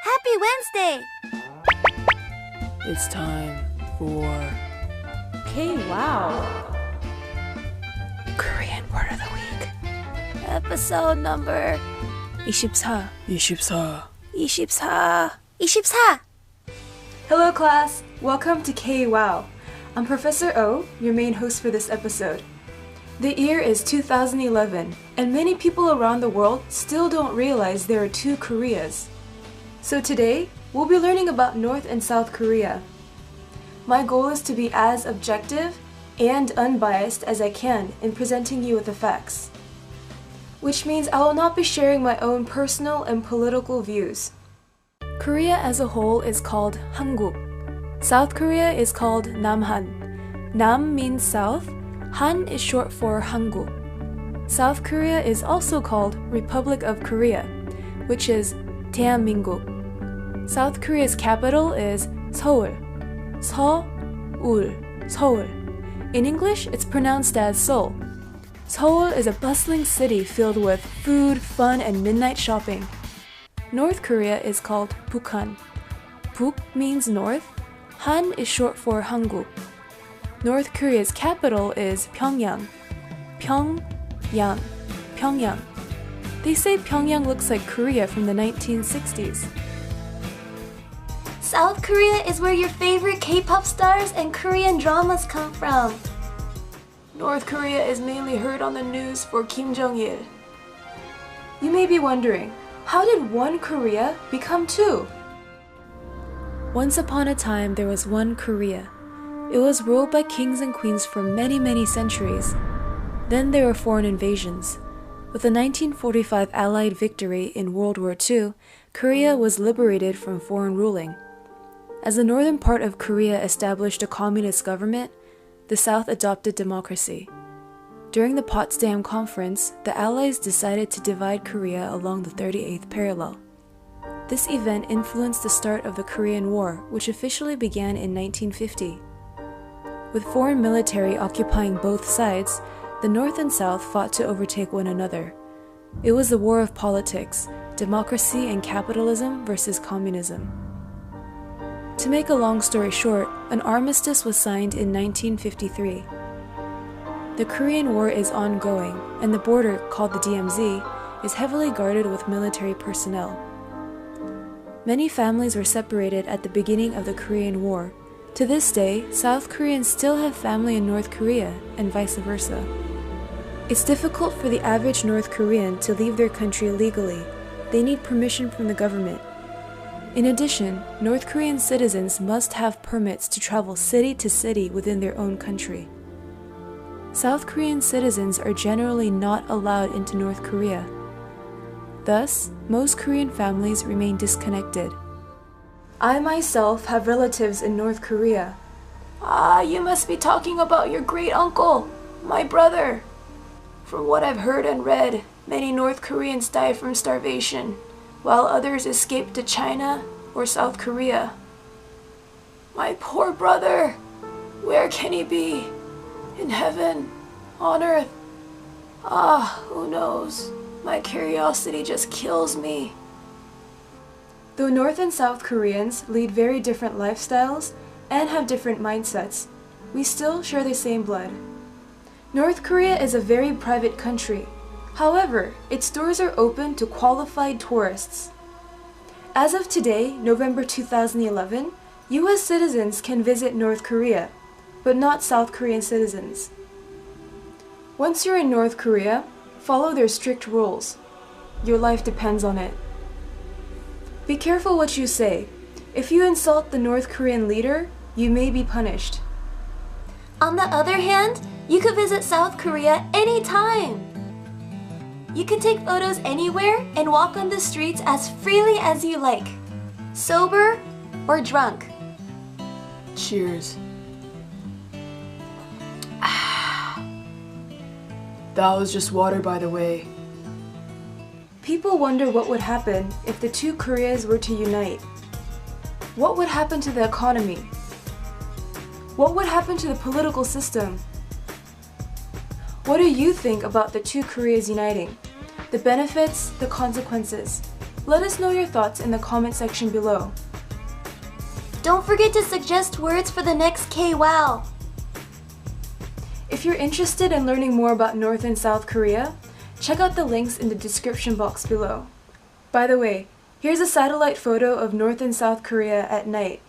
Happy Wednesday! It's time for K-Wow! Korean Word of the Week. Episode number 24. 24. Hello class! Welcome to K-Wow! I'm Professor O, your main host for this episode. The year is 2011, and many people around the world still don't realize there are two Koreas. So today, we'll be learning about North and South Korea. My goal is to be as objective and unbiased as I can in presenting you with the facts. Which means I will not be sharing my own personal and political views. Korea as a whole is called Hanguk. South Korea is called Namhan. Nam means south, Han is short for Hanguk. South Korea is also called Republic of Korea, which is 대한민국. South Korea's capital is Seoul. Seoul. In English, it's pronounced as Seoul. Seoul is a bustling city filled with food, fun, and midnight shopping. North Korea is called Bukhan. Buk means north. Han is short for Hanguk. North Korea's capital is Pyongyang. Pyongyang. They say Pyongyang looks like Korea from the 1960s. South Korea is where your favorite K-pop stars and Korean dramas come from. North Korea is mainly heard on the news for Kim Jong-il. You may be wondering, how did one Korea become two? Once upon a time, there was one Korea. It was ruled by kings and queens for many centuries. Then there were foreign invasions. With the 1945 Allied victory in World War II, Korea was liberated from foreign ruling. As the northern part of Korea established a communist government, the South adopted democracy. During the Potsdam Conference, the Allies decided to divide Korea along the 38th parallel. This event influenced the start of the Korean War, which officially began in 1950. With foreign military occupying both sides, the North and South fought to overtake one another. It was the war of politics, democracy and capitalism versus communism. To make a long story short, an armistice was signed in 1953. The Korean War is ongoing, and the border, called the DMZ, is heavily guarded with military personnel. Many families were separated at the beginning of the Korean War. To this day, South Koreans still have family in North Korea, and vice versa. It's difficult for the average North Korean to leave their country legally. They need permission from the government. In addition, North Korean citizens must have permits to travel city to city within their own country. South Korean citizens are generally not allowed into North Korea. Thus, most Korean families remain disconnected. I myself have relatives in North Korea. You must be talking about your great uncle, my brother. From what I've heard and read, many North Koreans die from starvation, while others escape to China or South Korea. My poor brother, where can he be? In heaven? On earth? Who knows? My curiosity just kills me. Though North and South Koreans lead very different lifestyles and have different mindsets, we still share the same blood. North Korea is a very private country. However, its doors are open to qualified tourists. As of today, November 2011, US citizens can visit North Korea, but not South Korean citizens. Once you're in North Korea, follow their strict rules. Your life depends on it. Be careful what you say. If you insult the North Korean leader, you may be punished. On the other hand, you could visit South Korea anytime. You can take photos anywhere and walk on the streets as freely as you like, sober or drunk. Cheers. That was just water, by the way. People wonder what would happen if the two Koreas were to unite. What would happen to the economy? What would happen to the political system? What do you think about the two Koreas uniting? The benefits, the consequences. Let us know your thoughts in the comment section below. Don't forget to suggest words for the next KWOW. If you're interested in learning more about North and South Korea, check out the links in the description box below. By the way, here's a satellite photo of North and South Korea at night.